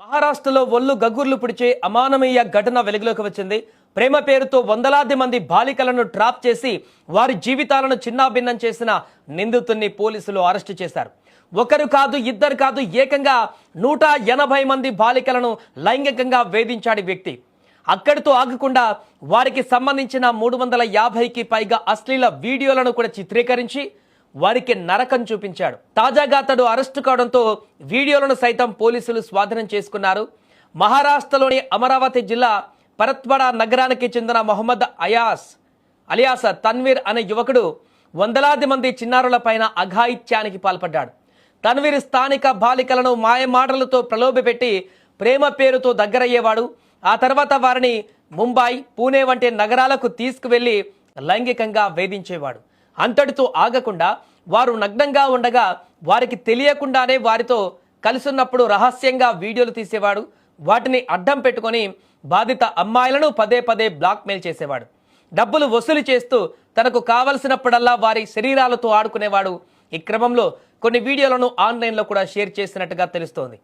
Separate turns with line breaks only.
మహారాష్ట్రలో ఒళ్ళు గగ్గుర్లు పుడిచే అమానవీయ ఘటన వెలుగులోకి వచ్చింది. ప్రేమ పేరుతో వందలాది మంది బాలికలను ట్రాప్ చేసి వారి జీవితాలను చిన్నాభిన్నం చేసిన నిందితుడిని పోలీసులు అరెస్టు చేశారు. ఒకరు కాదు, ఇద్దరు కాదు, ఏకంగా 180 మంది బాలికలను లైంగికంగా వేధించాడు వ్యక్తి. అక్కడితో ఆగకుండా వారికి సంబంధించిన 350కి పైగా అశ్లీల వీడియోలను కూడా చిత్రీకరించి వారికి నరకం చూపించాడు. తాజాగా అతడు అరెస్టు కావడంతో వీడియోలను సైతం పోలీసులు స్వాధీనం చేసుకున్నారు. మహారాష్ట్రలోని అమరావతి జిల్లా పరత్వాడా నగరానికి చెందిన మొహమ్మద్ అలియాస్ తన్వీర్ అనే యువకుడు వందలాది మంది చిన్నారులపైన అఘాయిత్యానికి పాల్పడ్డాడు. తన్వీర్ స్థానిక బాలికలను మాయమాటలతో ప్రలోభపెట్టి ప్రేమ పేరుతో దగ్గరయ్యేవాడు. ఆ తర్వాత వారిని ముంబై, పూణే వంటి నగరాలకు తీసుకువెళ్లి లైంగికంగా వేధించేవాడు. అంతటితో ఆగకుండా వారు నగ్నంగా ఉండగా వారికి తెలియకుండానే వారితో కలిసున్నప్పుడు రహస్యంగా వీడియోలు తీసేవాడు. వాటిని అడ్డం పెట్టుకొని బాధిత అమ్మాయిలను పదే పదే బ్లాక్మెయిల్ చేసేవాడు. డబ్బులు వసూలు చేస్తూ తనకు కావలసినప్పుడల్లా వారి శరీరాలతో ఆడుకునేవాడు. ఈ క్రమంలో కొన్ని వీడియోలను ఆన్లైన్లో కూడా షేర్ చేసినట్టుగా తెలుస్తోంది.